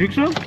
think so?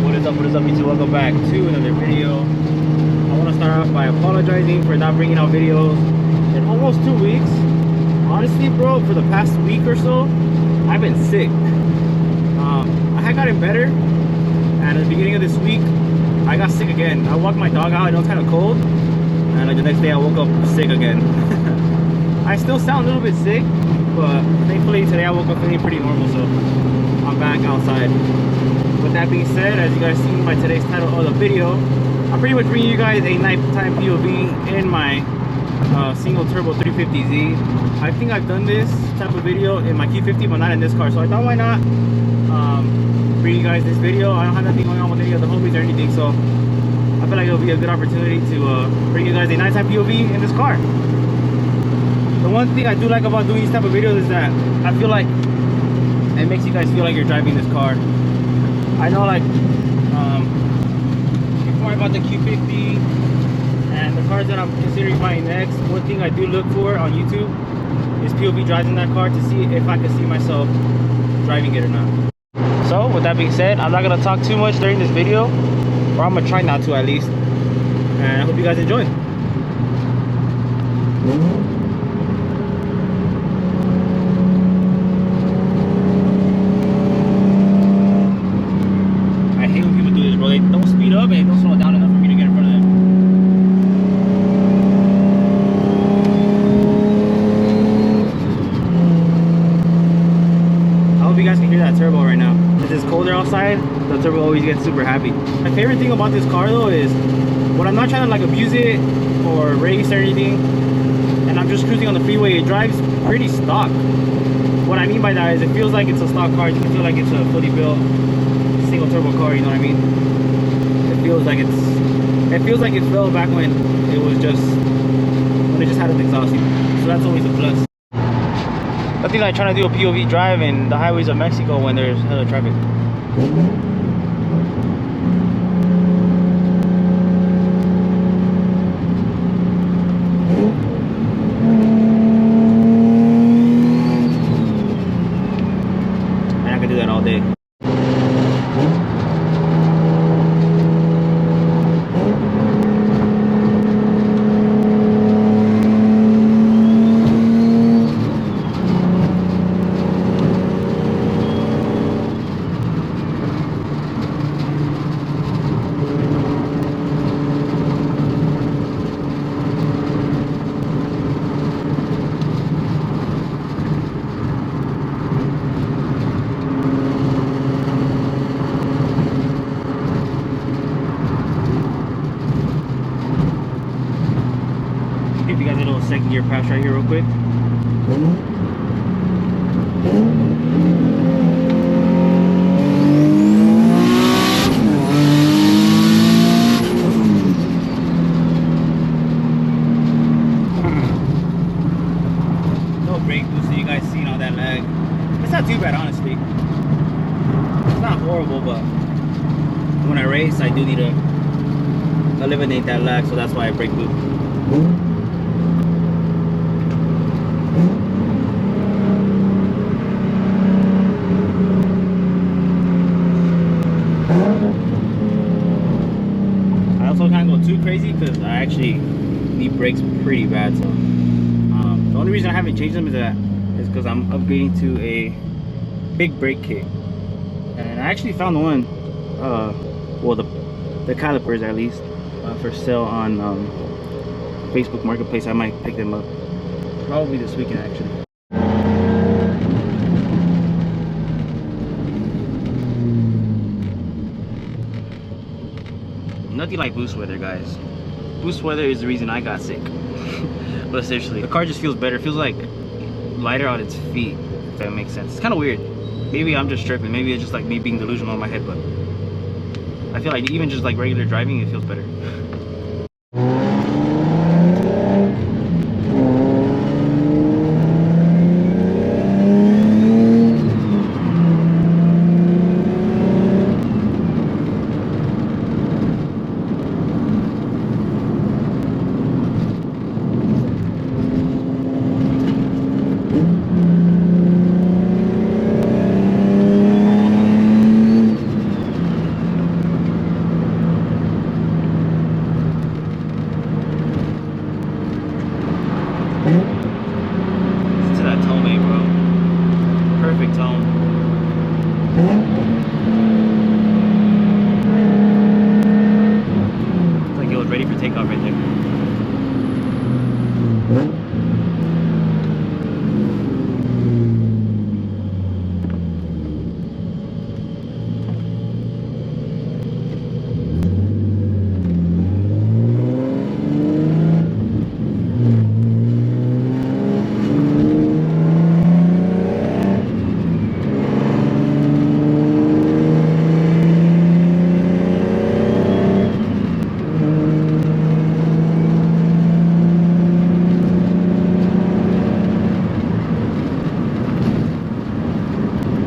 What is up, YouTube? Welcome back to another video. I want to start off by apologizing for not bringing out videos in almost 2 weeks. Honestly, bro, for the past week or so, I've been sick. I had gotten better, and at the beginning of this week, I got sick again. I walked my dog out, and it was kind of cold, and like the next day I woke up sick again. I still sound a little bit sick, but thankfully today I woke up feeling pretty normal, so I'm back outside. With that being said, as you guys see by today's title of the video, I'm pretty much bringing you guys a nighttime POV in my single turbo 350Z. I think I've done this type of video in my Q50, but not in this car, so I thought why not bring you guys this video. I don't have nothing going on with any of the homies or anything, so I feel like it'll be a good opportunity to bring you guys a nighttime POV in this car. The one thing I do like about doing these type of videos is that I feel like it makes you guys feel like you're driving this car. I know, like, before I bought the Q50 and the cars that I'm considering buying next, one thing I do look for on YouTube is POV drives in that car to see if I can see myself driving it or not. So, with that being said, I'm not going to talk too much during this video, or I'm going to try not to at least, and I hope you guys enjoy. They don't speed up and don't slow down enough for me to get in front of them. I hope you guys can hear that turbo right now. Since it's colder outside, the turbo always gets super happy. My favorite thing about this car though is when I'm not trying to like abuse it or race or anything, and I'm just cruising on the freeway, it drives pretty stock. What I mean by that is it feels like it's a stock car. It doesn't feel like it's a fully built single turbo car, you know what I mean? It feels like it fell back when it was just had its exhaust. So that's always a plus. Nothing like trying to do a POV drive in the highways of Mexico when there's hella traffic. And I could do that all day. Give you guys a little second gear pass right here real quick. No brake boost, so you guys seen all that lag. It's not too bad, honestly. It's not horrible, but when I race, I do need to eliminate that lag, so that's why I brake boot. I also can't go too crazy because I actually need brakes pretty bad. So the only reason I haven't changed them is because I'm upgrading to a big brake kit, and I actually found one. Well, the calipers at least for sale on Facebook Marketplace. I might pick them up probably this weekend actually. nothing like boost weather, guys. Boost weather is the reason I got sick. But seriously, the car just feels better. It feels like lighter on its feet, if that makes sense. It's kind of weird. Maybe I'm just tripping. Maybe it's just like me being delusional in my head, but I feel like even just like regular driving, it feels better. To that tone, mate, bro. Perfect tone. It's like it was ready for takeoff right there.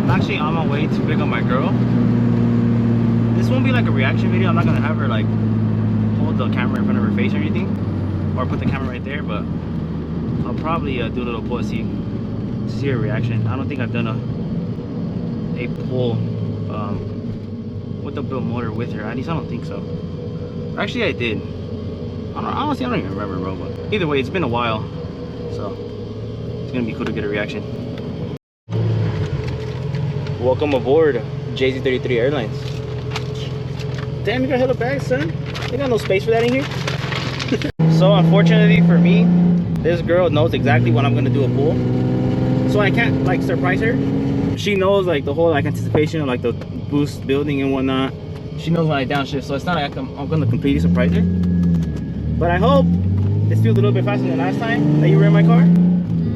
Actually on my way to pick up my girl. This won't be like a reaction video. I'm not gonna have her like hold the camera in front of her face or anything, or put the camera right there, but I'll probably do a little pull, see her reaction. I don't think I've done a pull with the built motor with her. At least I don't think so. Actually I did. Honestly I don't even remember, bro, but either way it's been a while, so it's gonna be cool to get a reaction. Welcome aboard JZ33 Airlines. Damn, you got hella bags, son. You got no space for that in here. So unfortunately for me, this girl knows exactly when I'm gonna do a pull, so I can't like surprise her. She knows like the whole like anticipation of like the boost building and whatnot. She knows when I downshift, so it's not like I'm gonna completely surprise her. But I hope this feels a little bit faster than last time that you were in my car.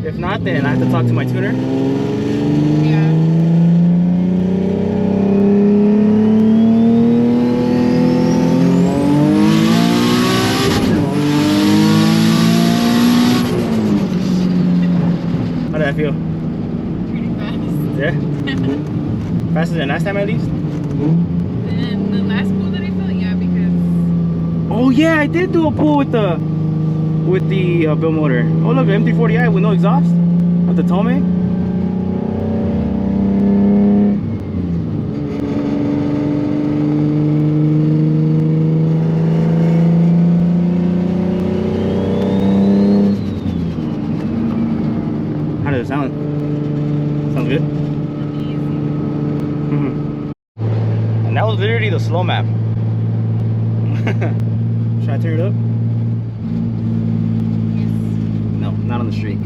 If not, then I have to talk to my tuner. Yeah. How did I feel? Pretty fast. Yeah? Faster than last time at least? And the last pull that I felt, yeah, because... Oh yeah, I did do a pull with the built motor. Oh look, M340i with no exhaust? With the Tome? How does it sound? Sounds good? And that was literally the slow map. Should I turn it up? Yes. No, not on the street.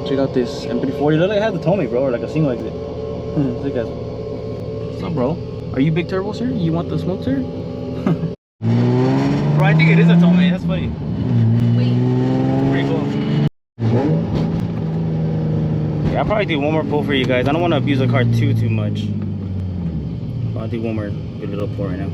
Check out this M340. Look like it has the Tome, bro, or like a single exit. Look at. What's up, bro? Are you big turbo, sir? You want the smoke, sir? Bro, I think it is a Tome. That's funny. Wait. Pretty cool. Yeah, I'll probably do one more pull for you guys. I don't want to abuse the car too much. I'll do one more good little pull right now.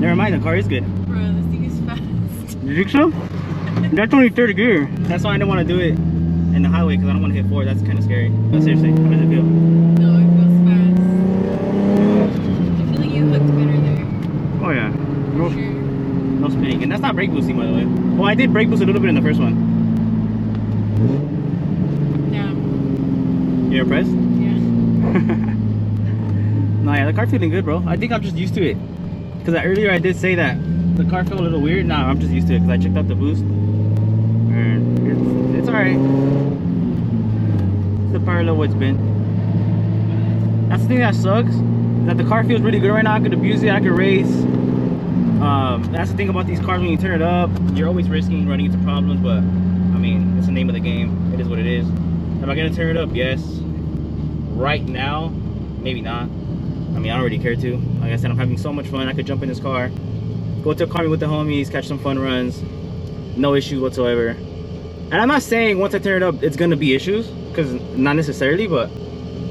Never mind, the car is good. Bro, this thing is fast. You think so? That's only third gear. That's why I didn't want to do it in the highway, because I don't want to hit forward. That's kind of scary. But seriously, how does it feel? No, it feels fast. I feel like you looked better there. Oh yeah. No, Sure. no spinning. And that's not brake boosting, by the way. Well, I did brake boost a little bit in the first one. Damn. You're impressed? Yeah. No, yeah, the car feeling good, bro. I think I'm just used to it. Because earlier I did say that the car felt a little weird. Nah, I'm just used to it because I checked out the boost. And it's alright. It's the power level it's been. That's the thing that sucks. That the car feels really good right now. I could abuse it, I could race. That's the thing about these cars, when you turn it up, you're always risking running into problems, but I mean, it's the name of the game. It is what it is. Am I gonna turn it up? Yes. Right now, maybe not. I mean, I don't really care to. Like I said, I'm having so much fun. I could jump in this car, go to a car meet with the homies, catch some fun runs, no issues whatsoever. And I'm not saying once I turn it up, it's gonna be issues, because not necessarily, but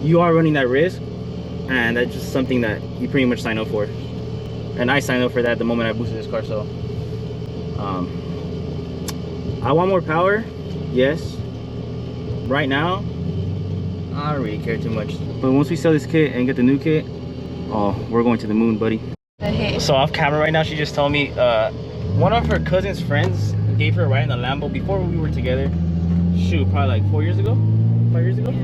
you are running that risk, and that's just something that you pretty much sign up for. And I signed up for that the moment I boosted this car. So I want more power, yes. Right now I don't really care too much, but once we sell this kit and get the new kit, oh, we're going to the moon, buddy. So off camera right now, she just told me one of her cousin's friends gave her a ride in a Lambo before we were together. Shoot, probably like 4 years ago, 5 years ago. Yeah.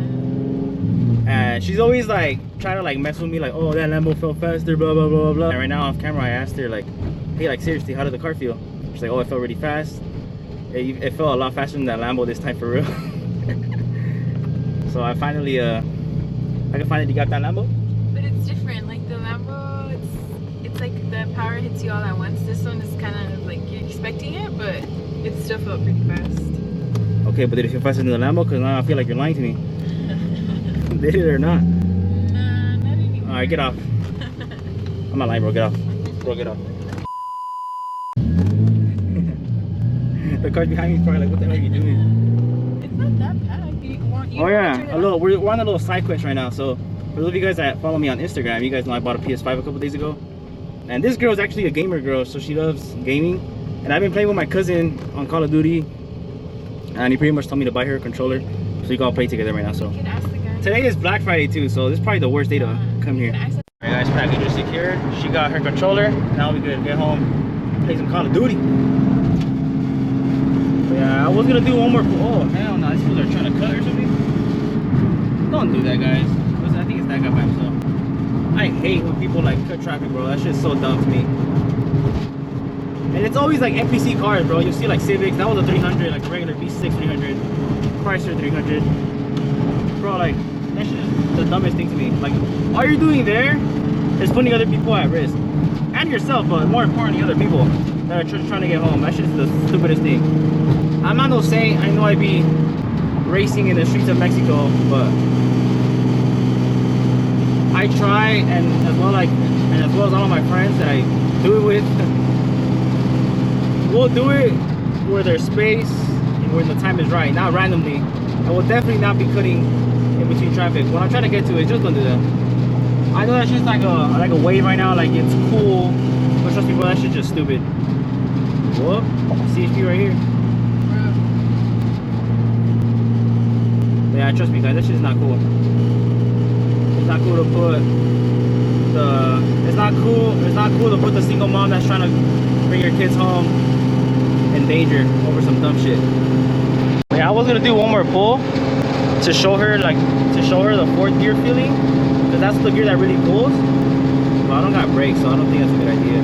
And she's always like trying to like mess with me, like, oh, that Lambo felt faster, blah blah blah blah. And right now off camera I asked her, like, hey, like seriously, how did the car feel? She's like, oh, it felt really fast. It felt a lot faster than that Lambo this time, for real. So I finally I finally got that Lambo. But it's different. Like the Lambo, it's like the power hits you all at once. This one is kind of like you're expecting it, but it still felt pretty fast. Okay, but did it feel faster than the Lambo? Because now I feel like you're lying to me. Did it or not? Nah, not anymore. Alright, get off. I'm not lying, bro. Get off. Bro, get off. The car behind me is probably like, what the hell are you doing? It's not that bad. Oh yeah, we're on a little side quest right now. So for those of you guys that follow me on Instagram, you guys know I bought a PS5 a couple days ago. And this girl is actually a gamer girl, so she loves gaming. And I've been playing with my cousin on Call of Duty, and he pretty much told me to buy her a controller so we can all play together right now. So You can ask the guy. today is Black Friday too, so this is probably the worst day to come here. Ask the Alright guys, package is secured. She got her controller. Now we could get home, play some Call of Duty. But yeah, I was gonna do one more. Oh hell no, these people are trying to cut or something. Don't do that, guys. I think it's that guy by himself. I hate when people like cut traffic, bro. That shit's so dumb to me. And it's always like NPC cars, bro. You'll see like Civics. That was a 300, like a regular V6 300, Chrysler 300. Bro, like that shit is the dumbest thing to me. Like all you're doing there is putting other people at risk, and yourself, but more importantly, other people that are just trying to get home. That shit's the stupidest thing. I'm not no saint. I know I be racing in the streets of Mexico, but I try, and as well as all of my friends that I do it with, we'll do it where there's space and where the time is right, not randomly. I will definitely not be cutting in between traffic. What I'm trying to get to is just don't do that. I know that shit's like a wave right now, like it's cool, but trust me, bro, that shit's just stupid. Whoop, CHP right here. Yeah, trust me, guys, that shit's not cool. It's not cool to put it's not cool to put the single mom that's trying to bring her kids home in danger over some dumb shit. Yeah, I was gonna do one more pull to show her the fourth gear feeling, because that's the gear that really pulls. But I don't got brakes, so I don't think that's a good idea.